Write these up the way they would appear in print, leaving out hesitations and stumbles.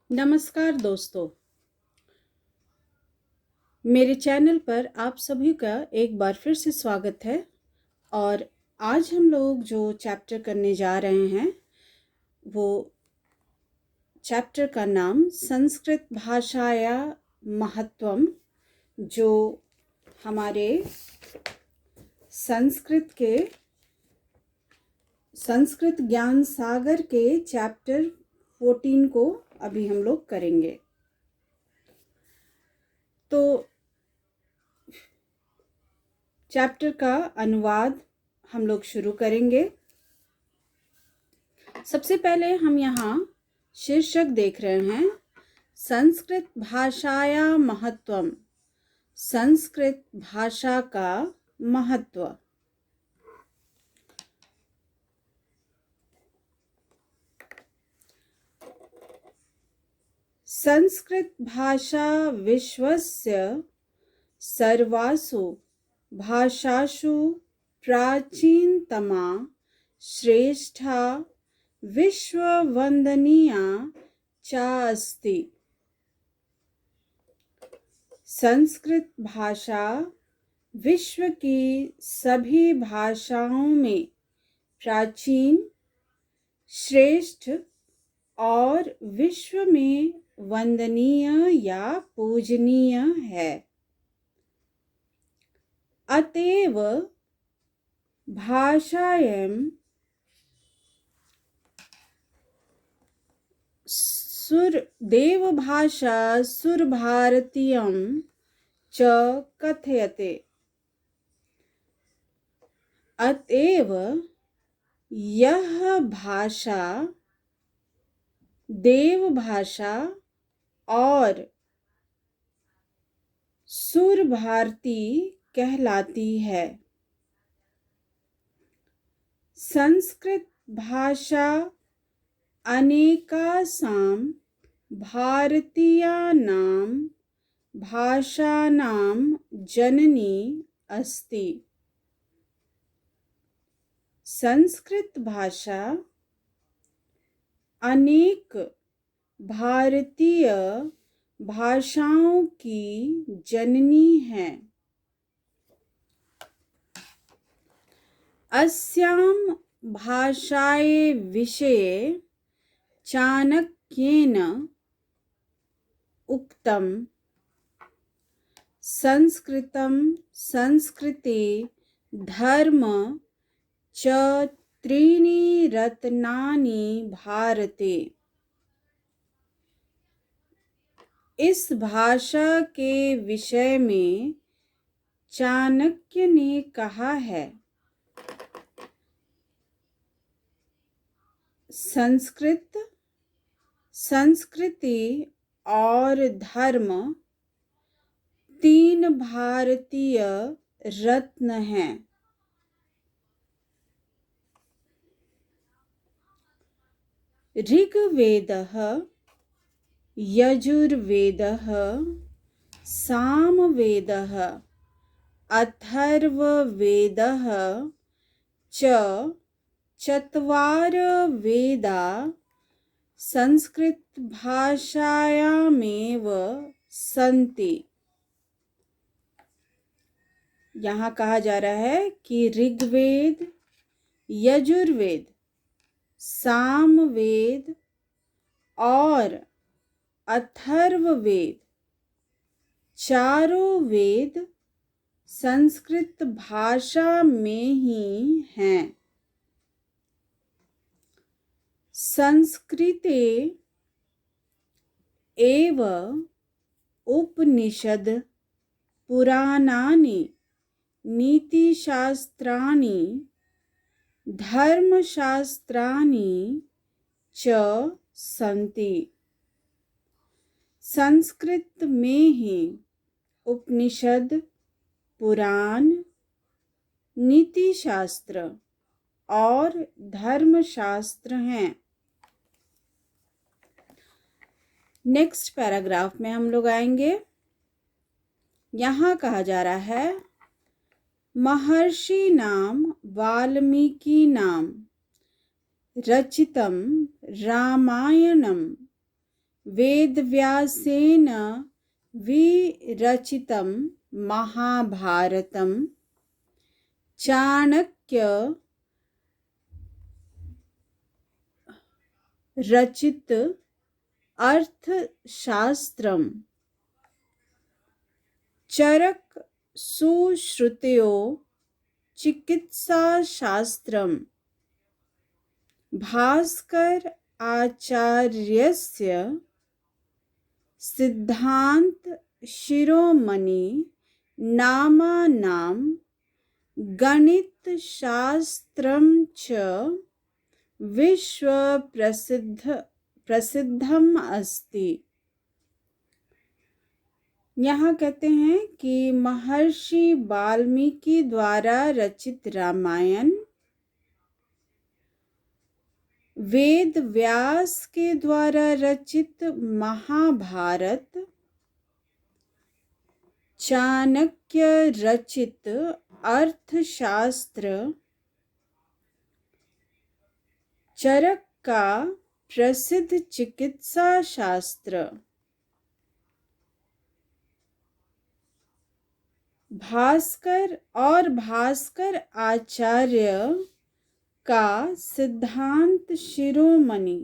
नमस्कार दोस्तों, मेरे चैनल पर आप सभी का एक बार फिर से स्वागत है। और आज हम लोग जो चैप्टर करने जा रहे हैं वो चैप्टर का नाम संस्कृत भाषाया महत्वम, जो हमारे संस्कृत ज्ञान सागर के चैप्टर 14 को अभी हम लोग करेंगे। तो चैप्टर का अनुवाद हम लोग शुरू करेंगे। सबसे पहले हम यहाँ शीर्षक देख रहे हैं, संस्कृत भाषाया महत्वम, संस्कृत भाषा का महत्व। संस्कृत भाषा विश्वस्य सर्वासु भाषासु प्राचीनतमा, श्रेष्ठा, विश्ववंदनीया च अस्ति। संस्कृत भाषा विश्व की सभी भाषाओं में प्राचीन, श्रेष्ठ और विश्व में वंदनीय या पूजनीय है। अतएव भाषायां देवभाषा सुरभारतीयं च कथयते। अतएव यह भाषा देवभाषा और सुर भारती कहलाती है। संस्कृत भाषा अनेकासां भारतीयानां भाषाणां जननी अस्ति। संस्कृत भाषा अनेक भारतीय भाषाओं की जननी है। अस्यां भाषाये विषये चाणक्येन उक्तं, संस्कृतं संस्कृते धर्म च त्रीणि रत्नानि भारते। इस भाषा के विषय में चाणक्य ने कहा है, संस्कृत, संस्कृति और धर्म तीन भारतीय रत्न हैं। ऋग्वेदः, यजुर्वेदः, सामवेदः, अथर्ववेदः च चत्वार वेदा संस्कृत भाषायामेव सन्ति। यहाँ कहा जा रहा है कि ऋग्वेद, यजुर्वेद, सामवेद और अथर्ववेद चारों वेद संस्कृत भाषा में ही हैं। संस्कृते एव उपनिषद, पुराणानि, नीतिशास्त्राणि, धर्मशास्त्राणि च सन्ति। संस्कृत में ही उपनिषद, पुराण, नीतिशास्त्र और धर्मशास्त्र हैं। नेक्स्ट पैराग्राफ में हम लोग आएंगे। यहाँ कहा जा रहा है, महर्षि नाम वाल्मीकि नाम रचितम रामायणम वेदव्यासेन विरचितं महाभारतं चाणक्य रचित अर्थशास्त्रम चरक सुश्रुतयो चिकित्साशास्त्रम भास्कर आचार्यस्य सिद्धांत शिरोमणि नामानां गणितशास्त्रं च विश्व प्रसिद्धम अस्ति। यहाँ कहते हैं कि महर्षि वाल्मीकि द्वारा रचित रामायण, वेद व्यास के द्वारा रचित महाभारत, चाणक्य रचित अर्थशास्त्र, चरक का प्रसिद्ध चिकित्सा शास्त्र, भास्कर आचार्य का सिद्धांत शिरोमणि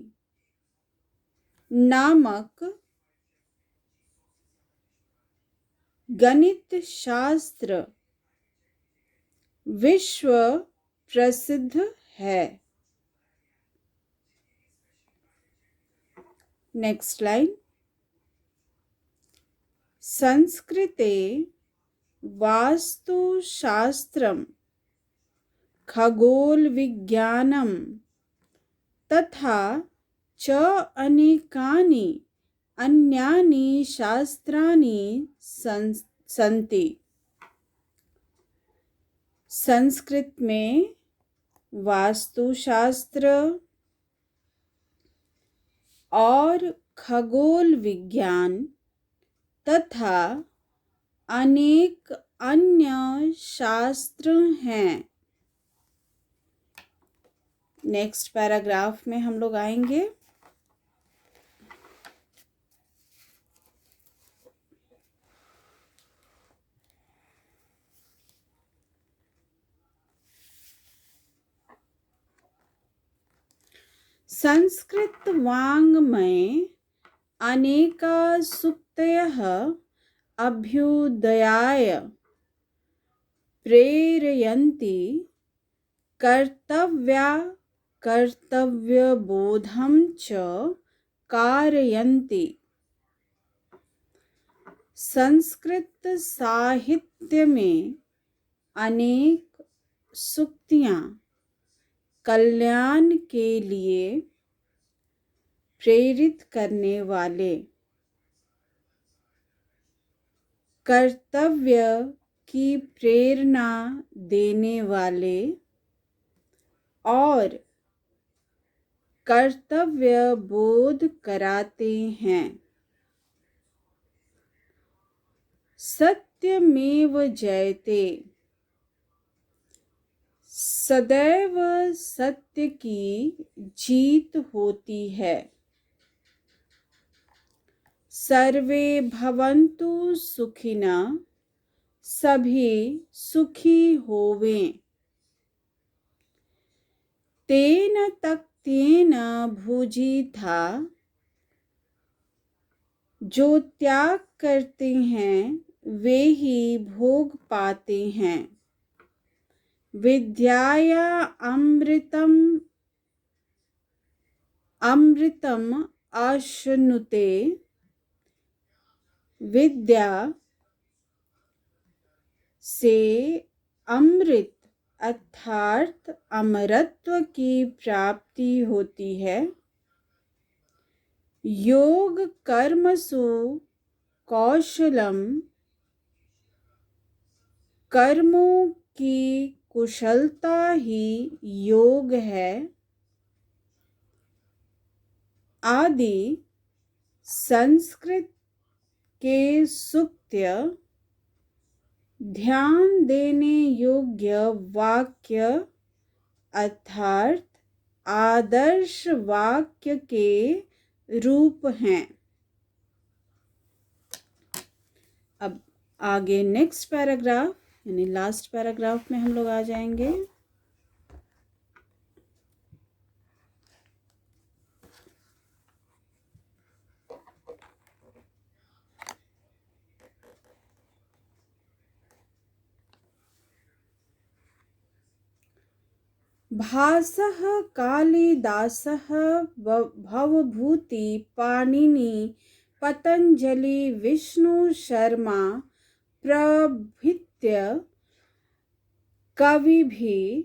नामक गणित शास्त्र विश्व प्रसिद्ध है। Next line. संस्कृते वास्तुशास्त्रम खगोल विज्ञानम तथा च अनेकानि अन्यानि शास्त्राणि सन्ति। संस्कृत में वास्तुशास्त्र और खगोल विज्ञान तथा अनेक अन्य शास्त्र हैं। नेक्स्ट पैराग्राफ में हम लोग आएंगे। संस्कृत वाङ्मये अनेका सूक्तयः अभ्युदयाय प्रेरयन्ति, कर्तव्यबोधं च कारयन्ति। संस्कृत साहित्य में अनेक सूक्तियाँ कल्याण के लिए प्रेरित करने वाले, कर्तव्य की प्रेरणा देने वाले और कर्तव्य बोध कराते हैं। सत्यमेव जयते, सदैव सत्य की जीत होती है। सर्वे भवन्तु सुखिनः, सभी सुखी होवें। तेन तक्तेन भुजि था, जो त्याग करते हैं वे ही भोग पाते हैं। विद्याया अमृतम आश्नुते, विद्या से अमृत अर्थात अमरत्व की प्राप्ति होती है। योग कर्मसु कौशलम, कर्मों की कुशलता ही योग है। आदि संस्कृत के सूक्त्य ध्यान देने योग्य वाक्य अर्थात आदर्श वाक्य के रूप हैं। अब आगे नेक्स्ट पैराग्राफ यानी लास्ट पैराग्राफ में हम लोग आ जाएंगे। भासः कालिदासः भवभूति पाणिनि पतंजलि विष्णु शर्मा प्रभृत्य कविभिः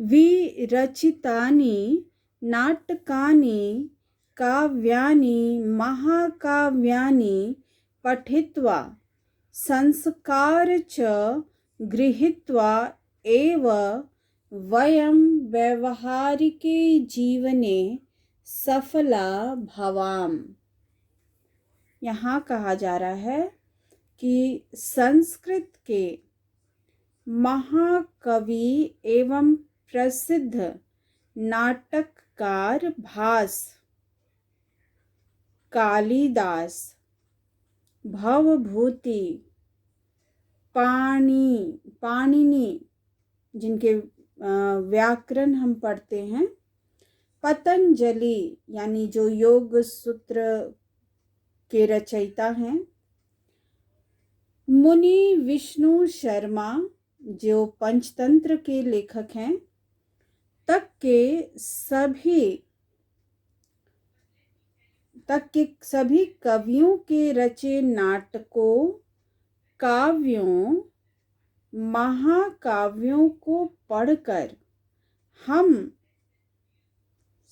विरचितानि नाटकानि काव्यानि महाकाव्यानि पठित्वा संस्कार च गृहीत्वा एव वयं व्यवहारिके जीवने सफला भवाम। यहाँ कहा जा रहा है कि संस्कृत के महाकवि एवं प्रसिद्ध नाटककार भास कालिदास भवभूति पाणिनि जिनके व्याकरण हम पढ़ते हैं, पतंजलि यानी जो योग सूत्र के रचयिता हैं, मुनि विष्णु शर्मा जो पंचतंत्र के लेखक हैं, तक के सभी कवियों के रचे नाटकों काव्यों महाकाव्यों को पढ़कर हम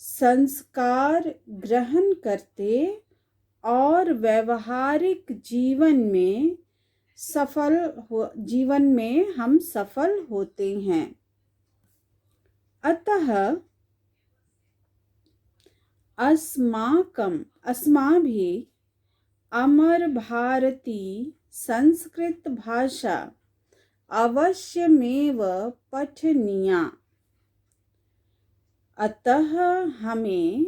संस्कार ग्रहण करते और व्यवहारिक जीवन में हम सफल होते हैं। अतः अस्माभिः अमर भारती संस्कृत भाषा अवश्यमेव पठनीया। अतः हमें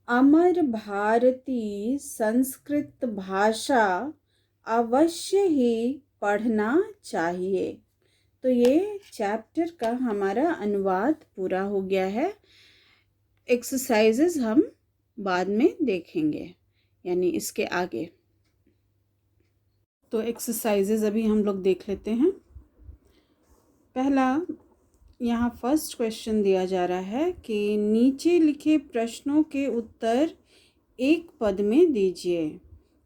अमर भारती संस्कृत भाषा अवश्य ही पढ़ना चाहिए। तो ये चैप्टर का हमारा अनुवाद पूरा हो गया है। एक्सरसाइजेस हम बाद में देखेंगे, यानी इसके आगे। तो एक्सरसाइजेस अभी हम लोग देख लेते हैं। पहला, यहाँ फर्स्ट क्वेश्चन दिया जा रहा है कि नीचे लिखे प्रश्नों के उत्तर एक पद में दीजिए,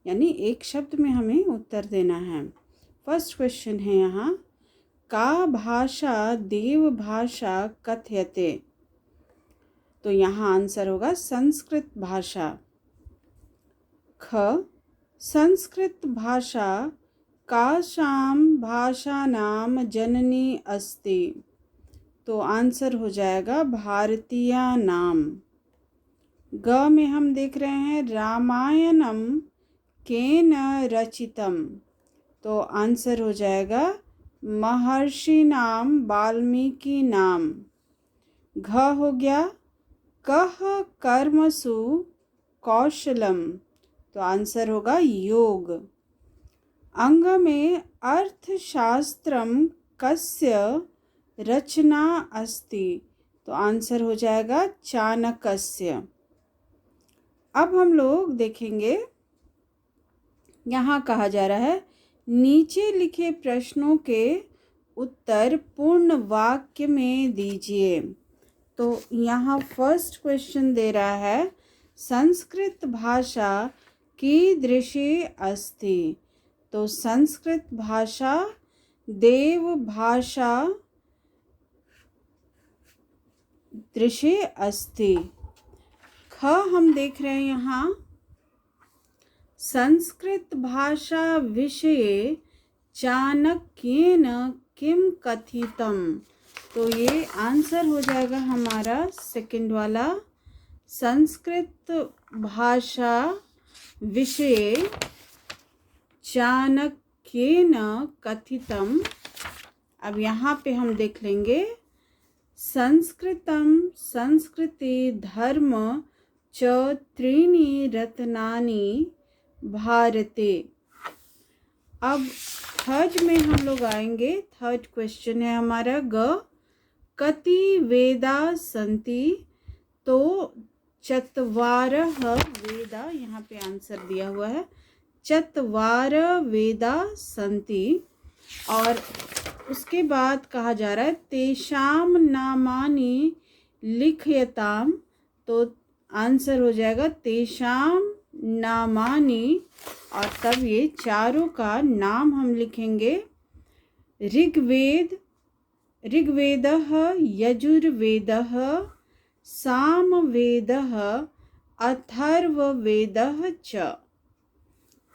यानी एक शब्द में हमें उत्तर देना है। फर्स्ट क्वेश्चन है यहाँ, का भाषा देव भाषा कथ्यते। तो यहाँ आंसर होगा संस्कृत भाषा। ख, संस्कृत भाषा कासां भाषानां जननी अस्ति। तो आंसर हो जाएगा भारतीय नाम। ग में हम देख रहे हैं रामायणम केन रचितम। तो आंसर हो जाएगा महर्षि नाम वाल्मीकि नाम। घ हो गया कह कर्मसु कौशलम। तो आंसर होगा योग। अंग में अर्थशास्त्रम कस्य रचना अस्ति। तो आंसर हो जाएगा चाणक्यस्य। अब हम लोग देखेंगे, यहाँ कहा जा रहा है नीचे लिखे प्रश्नों के उत्तर पूर्ण वाक्य में दीजिए। तो यहाँ फर्स्ट क्वेश्चन दे रहा है संस्कृत भाषा कीदृशी अस्ति। तो संस्कृत भाषा देव भाषा दृशे अस्ति। ख हम देख रहे हैं यहाँ संस्कृत भाषा विषये चाणक्येन किम कथितम। तो ये आंसर हो जाएगा हमारा सेकंड वाला, संस्कृत भाषा विषये चाणक्येन कथितम। अब यहाँ पे हम देख लेंगे संस्कृतम संस्कृति धर्म च त्रीणि रत्नानि भारते। अब थर्ड में हम लोग आएंगे। थर्ड क्वेश्चन है हमारा कति वेदा सन्ति। तो चत्वारः वेदा, यहाँ पे आंसर दिया हुआ है, चत्वार वेदा सन्ति। और उसके बाद कहा जा रहा है तेषाम नामानि लिखयताम। तो आंसर हो जाएगा तेषाम नामानि। और तब ये चारों का नाम हम लिखेंगे। ऋग्वेदः, यजुर्वेदः, सामवेदः, अथर्ववेदः च।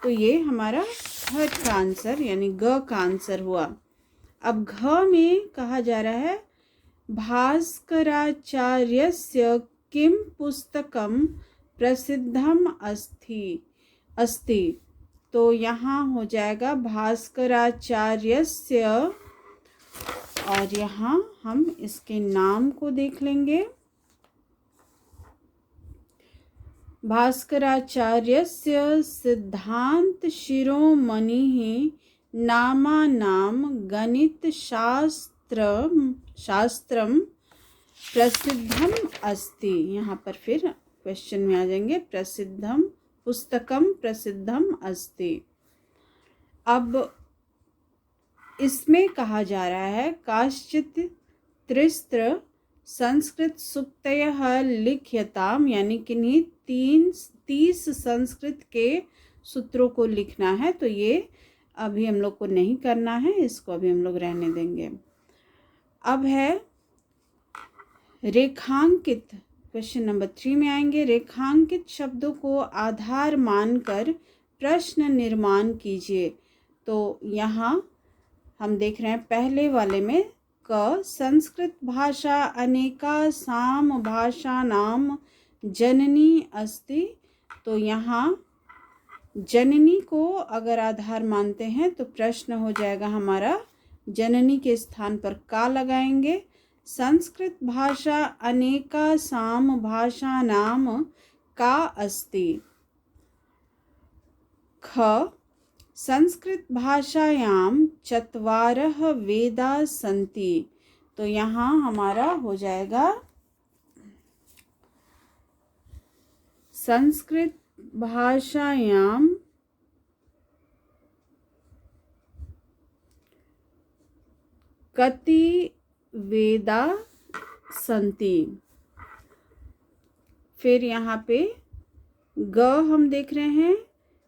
तो ये हमारा थर्ड का आंसर यानी ग का आंसर हुआ। अब घ में कहा जा रहा है भास्कराचार्यस्य किं पुस्तकं प्रसिद्धम अस्ति। तो यहाँ हो जाएगा भास्कराचार्यस्य। और यहाँ हम इसके नाम को देख लेंगे। भास्कराचार्यस्य सिद्धांत शिरोमणिः नामानां गणितशास्त्रं प्रसिद्धम अस्ति। यहाँ पर फिर क्वेश्चन में आ जाएंगे प्रसिद्धम पुस्तकम प्रसिद्धम अस्ति। अब इसमें कहा जा रहा है काश्चित् त्रिस्त्र संस्कृत सूक्तयः लिख्यताम, यानी किन्हीं 30 संस्कृत के सूत्रों को लिखना है। तो ये अभी हम लोग को नहीं करना है, इसको अभी हम लोग रहने देंगे। अब है रेखांकित। क्वेश्चन नंबर 3 में आएंगे। रेखांकित शब्दों को आधार मानकर प्रश्न निर्माण कीजिए। तो यहाँ हम देख रहे हैं पहले वाले में संस्कृत भाषा अनेकासाम भाषानां जननी अस्ति। तो यहाँ जननी को अगर आधार मानते हैं तो प्रश्न हो जाएगा हमारा, जननी के स्थान पर का लगाएंगे। संस्कृत भाषा अनेकासाम भाषानां का अस्ति। ख संस्कृत भाषायां चत्वारः वेदा सन्ति। तो यहाँ हमारा हो जाएगा संस्कृत भाषायां कति वेदा सन्ति। फिर यहाँ पे ग हम देख रहे हैं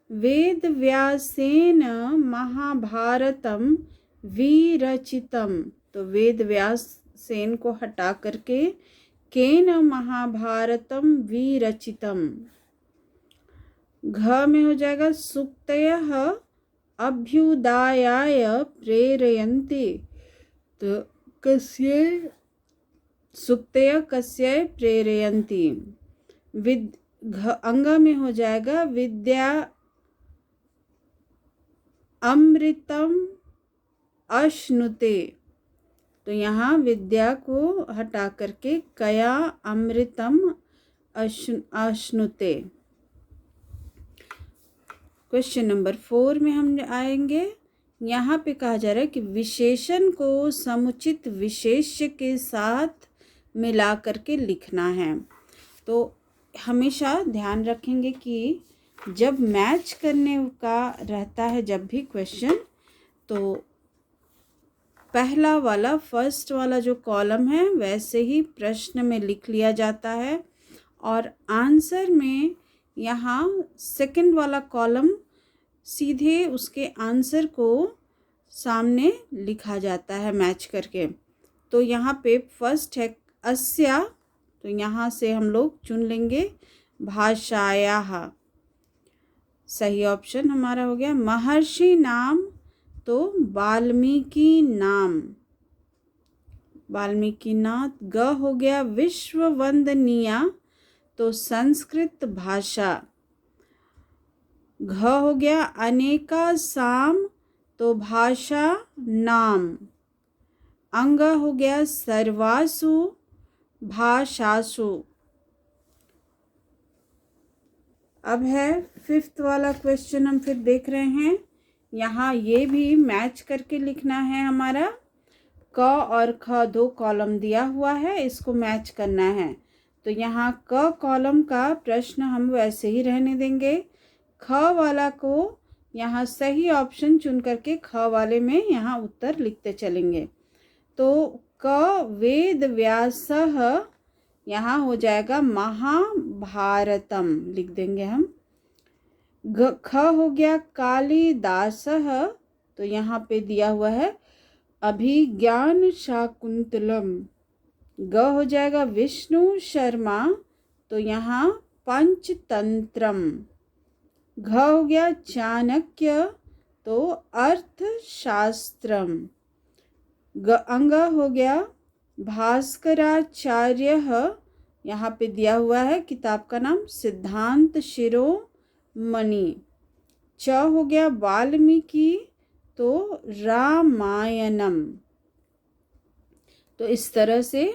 वेद व्यासेन महाभारतम विरचितम। तो वेद व्यास सेन को हटा करके केन महाभारतम विरचितम। घ में हो जाएगा सूक्तयः अभ्युदयाय प्रेरयन्ति। तो कस्य सूक्तयः कस्य प्रेरयन्ति। अंग में हो जाएगा विद्या अमृतम अश्नुते। तो यहाँ विद्या को हटा करके कया अमृतम अश्नुते। क्वेश्चन नंबर 4 में हम आएंगे। यहाँ पे कहा जा रहा है कि विशेषण को समुचित विशेष्य के साथ मिला करके लिखना है। तो हमेशा ध्यान रखेंगे कि जब मैच करने का रहता है जब भी क्वेश्चन, तो पहला वाला फर्स्ट वाला जो कॉलम है वैसे ही प्रश्न में लिख लिया जाता है, और आंसर में यहाँ सेकंड वाला कॉलम सीधे उसके आंसर को सामने लिखा जाता है मैच करके। तो यहाँ पे फर्स्ट है अस्या। तो यहाँ से हम लोग चुन लेंगे भाषायाः। सही ऑप्शन हमारा हो गया। महर्षि नाम तो वाल्मीकि नाम, वाल्मीकि नाथ। ग हो गया विश्व वंदनीया, तो संस्कृत भाषा। घ हो गया अनेका साम, तो भाषा नाम। अंग हो गया सर्वासु भाषासु। अब है 5th वाला क्वेश्चन, हम फिर देख रहे हैं। यहाँ ये भी मैच करके लिखना है हमारा। क और ख 2 कॉलम दिया हुआ है, इसको मैच करना है। तो यहाँ क कॉलम का प्रश्न हम वैसे ही रहने देंगे। ख वाला को यहाँ सही ऑप्शन चुन करके ख वाले में यहाँ उत्तर लिखते चलेंगे। तो क वेद व्यासः, यहाँ हो जाएगा महाभारतम, लिख देंगे हम। ख हो गया कालिदासः, तो यहाँ पे दिया हुआ है अभिज्ञान शाकुंतलम। ग हो जाएगा विष्णु शर्मा, तो यहाँ पंचतंत्रम। घ हो गया चाणक्य, तो अर्थशास्त्रम। अंग हो गया भास्कराचार्यः, यहाँ पे दिया हुआ है किताब का नाम सिद्धांत शिरोमणि। च हो गया वाल्मीकि, तो रामायणम। तो इस तरह से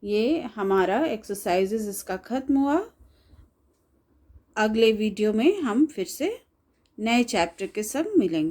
ये हमारा एक्सरसाइजेस इसका ख़त्म हुआ। अगले वीडियो में हम फिर से नए चैप्टर के साथ मिलेंगे।